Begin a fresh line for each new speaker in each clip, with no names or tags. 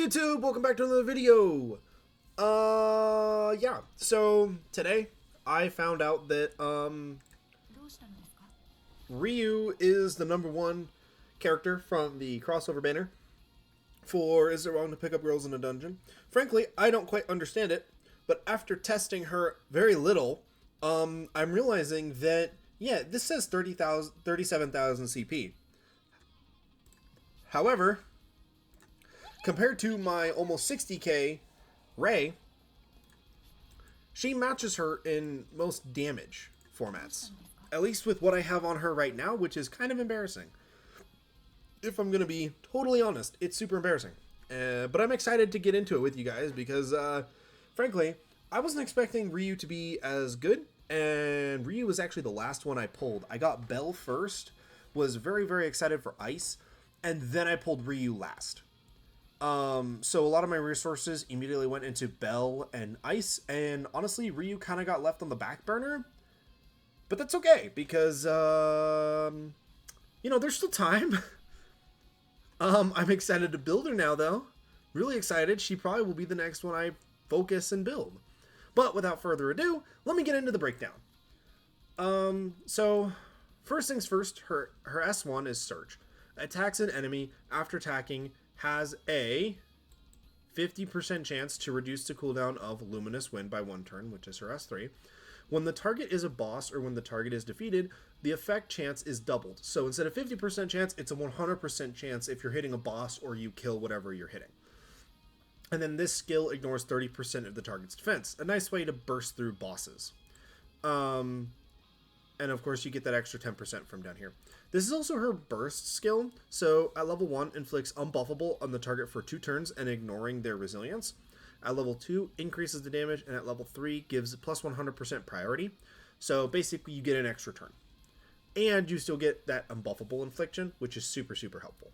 YouTube? Welcome back to another video. Yeah. So today I found out that Ryu is the #1 character from the crossover banner for Is It Wrong to Pick Up Girls in a Dungeon? Frankly, I don't quite understand it, but after testing her very little, I'm realizing that yeah, this says 37,000 CP. However, compared to my almost 60k Ray, she matches her in most damage formats. At least with what I have on her right now, which is kind of embarrassing. If I'm going to be totally honest, it's super embarrassing. But I'm excited to get into it with you guys because, frankly, I wasn't expecting Ryu to be as good. And Ryu was actually the last one I pulled. I got Bell first, was very, very excited for Ice, and then I pulled Ryu last. So a lot of my resources immediately went into Bell and Ice, and honestly, Ryu kind of got left on the back burner. But that's okay, because, you know, there's still time. I'm excited to build her now, though. Really excited. She probably will be the next one I focus and build. But without further ado, let me get into the breakdown. So, first things first, her S1 is Surge. Attacks an enemy after attacking, has a 50% chance to reduce the cooldown of Luminous Wind by 1 turn, which is her S3. When the target is a boss or when the target is defeated, the effect chance is doubled. So instead of 50% chance, it's a 100% chance if you're hitting a boss or you kill whatever you're hitting. And then this skill ignores 30% of the target's defense. A nice way to burst through bosses. And of course you get that extra 10% from down here. This is also her burst skill. So at level 1, inflicts unbuffable on the target for 2 turns and ignoring their resilience. At level 2, increases the damage, and at level 3, gives plus 100% priority. So basically you get an extra turn. And you still get that unbuffable infliction, which is super, super helpful.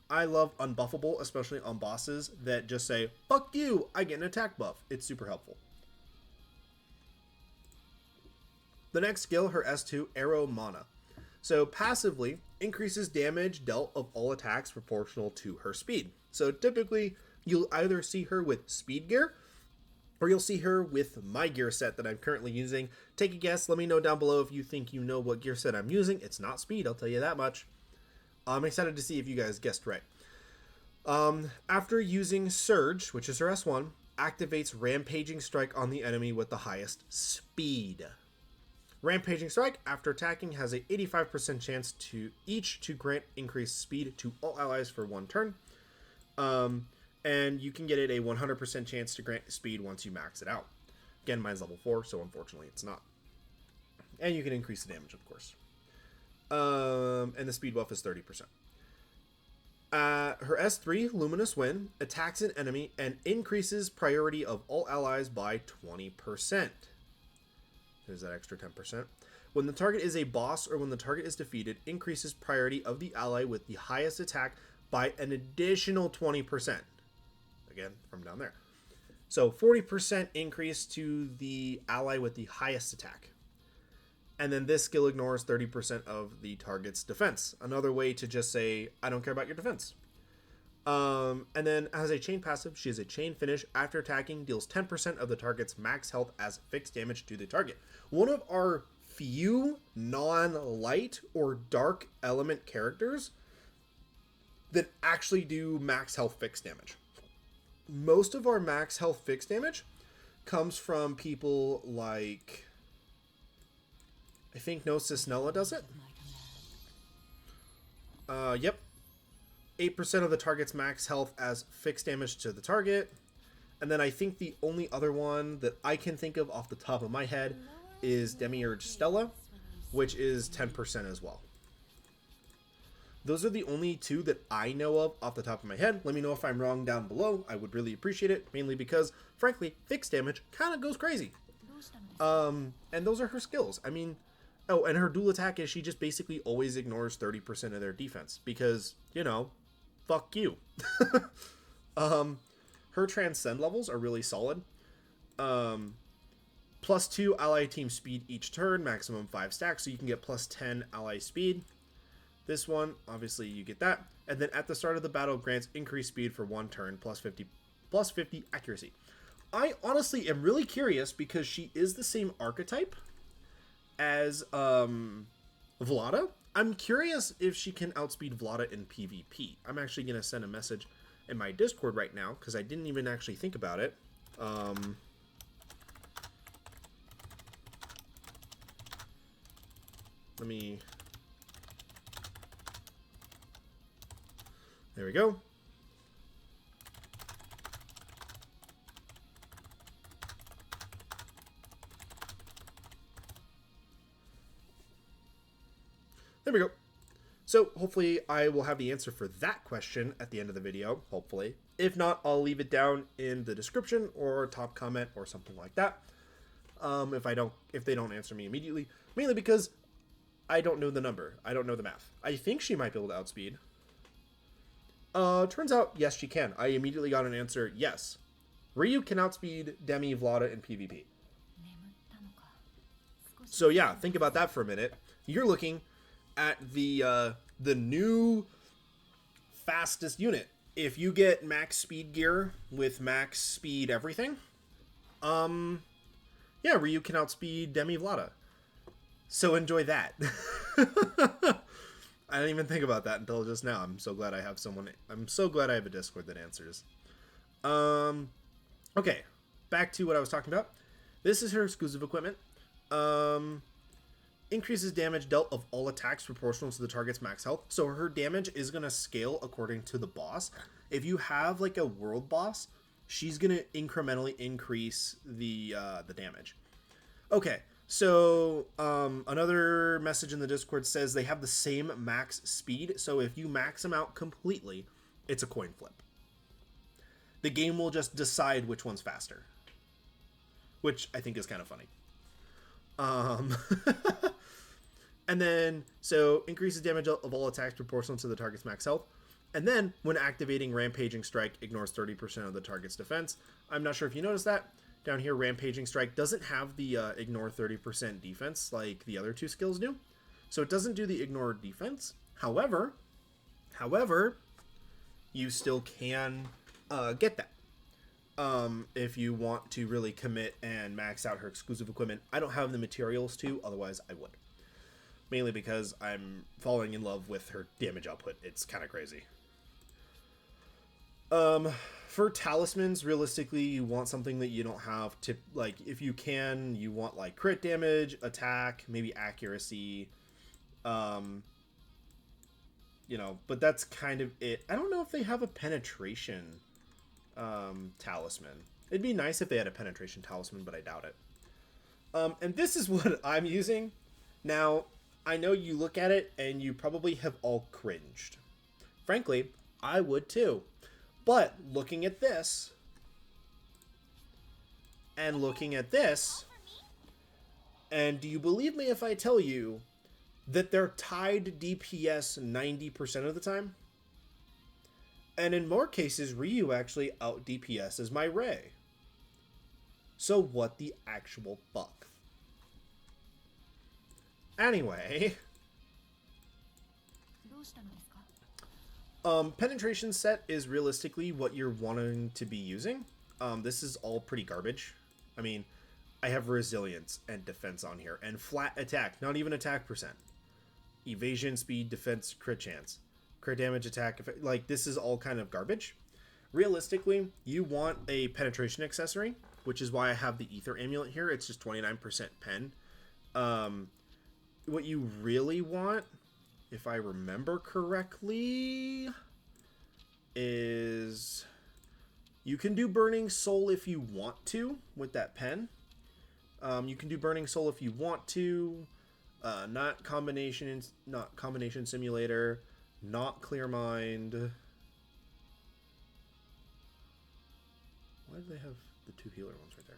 I love unbuffable, especially on bosses that just say, fuck you, I get an attack buff. It's super helpful. The next skill, her S2, Arrow Mana. So passively, increases damage dealt of all attacks proportional to her speed. So typically, you'll either see her with speed gear, or you'll see her with my gear set that I'm currently using. Take a guess, let me know down below if you think you know what gear set I'm using. It's not speed, I'll tell you that much. I'm excited to see if you guys guessed right. After using Surge, which is her S1, activates Rampaging Strike on the enemy with the highest speed. Rampaging Strike, after attacking, has a 85% chance to grant increased speed to all allies for 1 turn. And you can get it a 100% chance to grant speed once you max it out. Again, mine's level 4, so unfortunately it's not. And you can increase the damage, of course. And the speed buff is 30%. Her S3, Luminous Wind, attacks an enemy and increases priority of all allies by 20%. There's that extra 10%. When the target is a boss or when the target is defeated, increases priority of the ally with the highest attack by an additional 20%. Again, from down there. So 40% increase to the ally with the highest attack. And then this skill ignores 30% of the target's defense. Another way to just say, I don't care about your defense. And then as a chain passive, she has a chain finish. After attacking, deals 10% of the target's max health as fixed damage to the target. One of our few non-light or dark element characters that actually do max health fixed damage. Most of our max health fixed damage comes from people like, I think Gnosis Nella does it. Yep. 8% of the target's max health as fixed damage to the target. And then I think the only other one that I can think of off the top of my head is Demiurge Stella, which is 10% as well. Those are the only 2 that I know of off the top of my head. Let me know if I'm wrong down below. I would really appreciate it, mainly because, frankly, fixed damage kind of goes crazy. And those are her skills. I mean, oh, and her dual attack is she just basically always ignores 30% of their defense because, you know, fuck you. Her Transcend levels are really solid. +2 ally team speed each turn, maximum 5 stacks, so you can get +10 ally speed. This one, obviously you get that. and then at the start of the battle grants increased speed for 1 turn, plus 50 accuracy. I honestly am really curious because she is the same archetype as Vlada. I'm curious if she can outspeed Vlada in PvP. I'm actually going to send a message in my Discord right now because I didn't even actually think about it. Let me... There we go. There we go. So hopefully I will have the answer for that question at the end of the video, hopefully. If not, I'll leave it down in the description or top comment or something like that. If they don't answer me immediately, mainly because I don't know the number. I don't know the math. I think she might be able to outspeed. Turns out, yes, she can. I immediately got an answer, yes. Ryu can outspeed Demi Vlada in PvP. So yeah, think about that for a minute. You're looking at the new fastest unit. If you get max speed gear with max speed everything, yeah, Ryu can outspeed Demi Vlada. So enjoy that. I didn't even think about that until just now. I'm so glad I have someone. I'm so glad I have a Discord that answers. Okay, back to what I was talking about. This is her exclusive equipment. Increases damage dealt of all attacks proportional to the target's max health. So her damage is going to scale according to the boss. If you have like a world boss, she's going to incrementally increase the damage. Okay, so another message in the Discord says they have the same max speed. So if you max them out completely, it's a coin flip. The game will just decide which one's faster, which I think is kind of funny. And then, so increases damage of all attacks proportional to the target's max health. And then, when activating Rampaging Strike, ignores 30% of the target's defense. I'm not sure if you noticed that. Down here, Rampaging Strike doesn't have the ignore 30% defense like the other two skills do. So it doesn't do the ignore defense. However, you still can get that. If you want to really commit and max out her exclusive equipment. I don't have the materials to, otherwise I would. Mainly because I'm falling in love with her damage output. It's kind of crazy. For talismans, realistically, you want something that you don't have to, like, if you can, you want, like, crit damage, attack, maybe accuracy, you know, but that's kind of it. I don't know if they have a penetration, talisman. It'd be nice if they had a penetration talisman, but I doubt it. And this is what I'm using. Now, I know you look at it and you probably have all cringed. Frankly, I would too. But looking at this, and looking at this, and do you believe me if I tell you that they're tied DPS 90% of the time? And in more cases, Ryu actually out DPSs my Rei. So what the actual fuck? Anyway, penetration set is realistically what you're wanting to be using. This is all pretty garbage. I mean, I have resilience and defense on here, and flat attack, not even attack percent. Evasion, speed, defense, crit chance, crit damage, attack. Like, this is all kind of garbage. Realistically, you want a penetration accessory, which is why I have the ether amulet here. It's just 29% pen. What you really want, if I remember correctly, is you can do Burning Soul if you want to with that pen. You can do Burning Soul if you want to. Not combination simulator, not clear mind. Why do they have the two healer ones right there?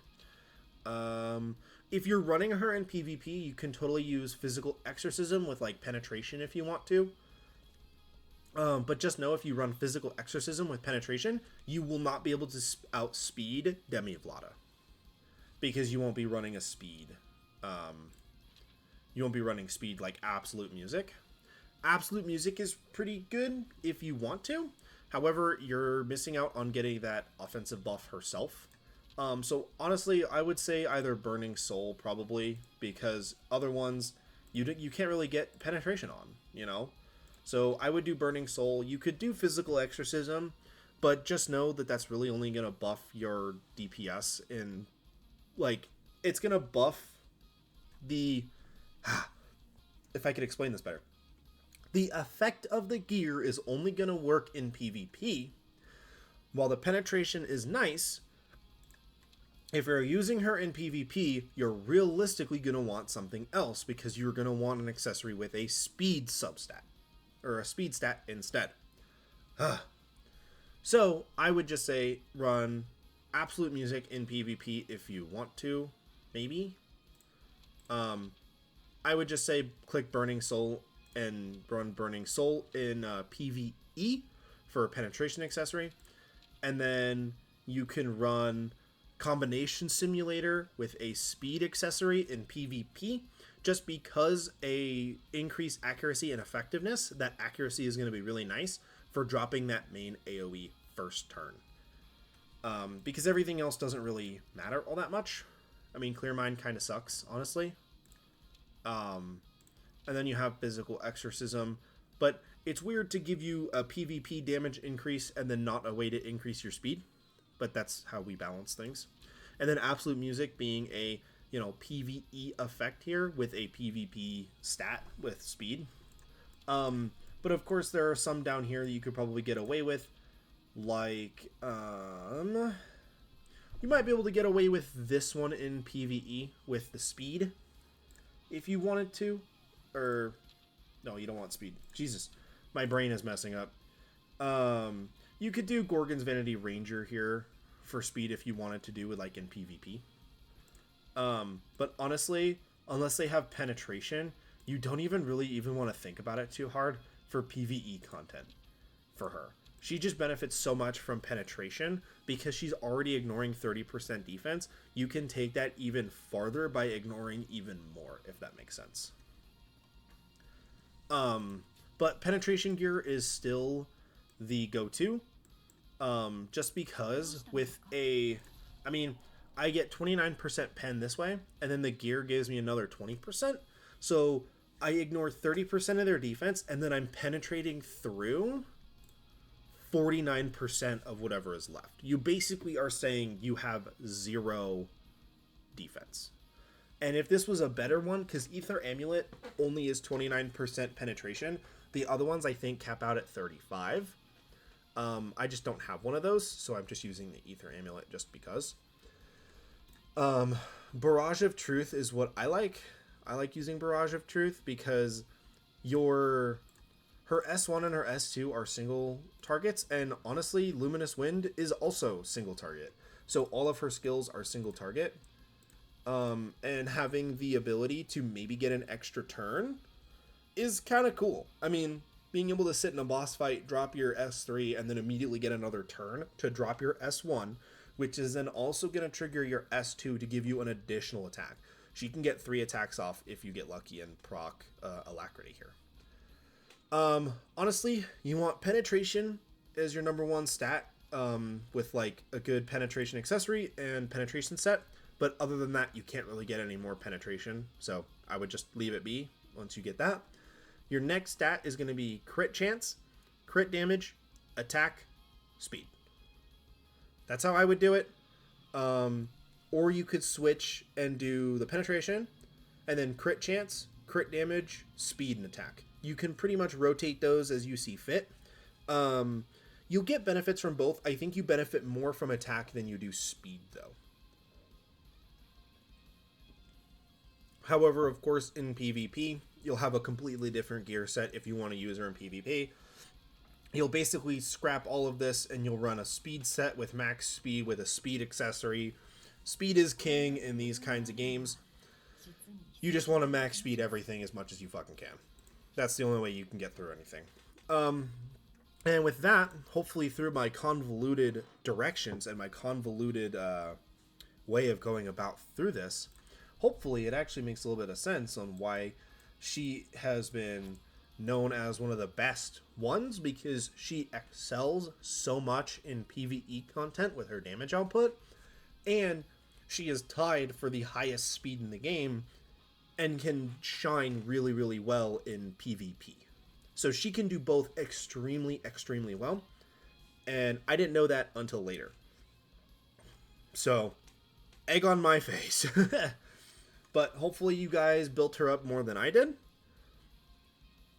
If you're running her in PvP, you can totally use Physical Exorcism with, like, penetration if you want to. But just know if you run Physical Exorcism with penetration, you will not be able to outspeed Demi Vlada. Because you won't be running a speed. You won't be running speed like absolute music. Absolute Music is pretty good if you want to. However, you're missing out on getting that offensive buff herself. So honestly, I would say either Burning Soul probably, because other ones you can't really get penetration on, you know? So I would do Burning Soul. You could do Physical Exorcism, but just know that that's really only going to buff your DPS in, like, it's going to buff the... if I could explain this better. The effect of the gear is only going to work in PvP, while the penetration is nice. If you're using her in PvP, you're realistically going to want something else, because you're going to want an accessory with a speed substat, or a speed stat instead. So I would just say run Absolute Music in PvP if you want to, maybe. I would just say click Burning Soul and run Burning Soul in PvE for a penetration accessory. And then you can run Combination Simulator with a speed accessory in PvP, just because a increased accuracy and effectiveness. That accuracy is going to be really nice for dropping that main AoE first turn. Because everything else doesn't really matter all that much. I mean, Clear Mind kind of sucks, honestly. And then you have Physical Exorcism, but it's weird to give you a PvP damage increase and then not a way to increase your speed, but that's how we balance things. And then Absolute Music being a, you know, PvE effect here with a PvP stat with speed. But of course there are some down here that you could probably get away with, like, you might be able to get away with this one in PvE with the speed if you wanted to. Or, no, you don't want speed. Jesus, my brain is messing up. You could do Gorgon's Vanity Ranger here for speed if you wanted to do it, like, in PvP. But honestly, unless they have penetration, you don't even really want to think about it too hard for PvE content for her. She just benefits so much from penetration because she's already ignoring 30% defense. You can take that even farther by ignoring even more, if that makes sense. But penetration gear is still the go-to. Just because with I get 29% pen this way, and then the gear gives me another 20%. So I ignore 30% of their defense, and then I'm penetrating through 49% of whatever is left. You basically are saying you have 0 defense. And if this was a better one, because Ether Amulet only is 29% penetration, the other ones I think cap out at 35. I just don't have one of those, so I'm just using the Ether Amulet just because. Barrage of Truth is what I like. I like using Barrage of Truth because her S1 and her S2 are single targets, and honestly, Luminous Wind is also single target. So all of her skills are single target. And having the ability to maybe get an extra turn is kind of cool. I mean, being able to sit in a boss fight, drop your S3, and then immediately get another turn to drop your S1, which is then also going to trigger your S2 to give you an additional attack. She can get 3 attacks off if you get lucky and proc Alacrity here. Honestly, you want penetration as your number 1 stat, with like a good penetration accessory and penetration set. But other than that, you can't really get any more penetration. So I would just leave it be once you get that. Your next stat is going to be crit chance, crit damage, attack, speed. That's how I would do it. Or you could switch and do the penetration and then crit chance, crit damage, speed, and attack. You can pretty much rotate those as you see fit. You'll get benefits from both. I think you benefit more from attack than you do speed, though. However, of course, in PvP, you'll have a completely different gear set if you want to use her in PvP. You'll basically scrap all of this and you'll run a speed set with max speed with a speed accessory. Speed is king in these kinds of games. You just want to max speed everything as much as you fucking can. That's the only way you can get through anything. And with that, hopefully through my convoluted directions and my convoluted way of going about through this, hopefully it actually makes a little bit of sense on why she has been known as one of the best ones because she excels so much in PvE content with her damage output, and she is tied for the highest speed in the game and can shine really, really well in PvP. So she can do both extremely, extremely well, and I didn't know that until later. So, egg on my face. But hopefully you guys built her up more than I did.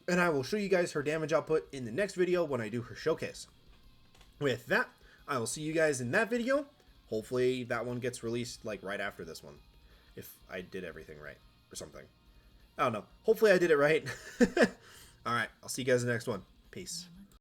And I will show you guys her damage output in the next video when I do her showcase. With that, I will see you guys in that video. Hopefully that one gets released like right after this one. If I did everything right or something. I don't know. Hopefully I did it right. Alright, I'll see you guys in the next one. Peace.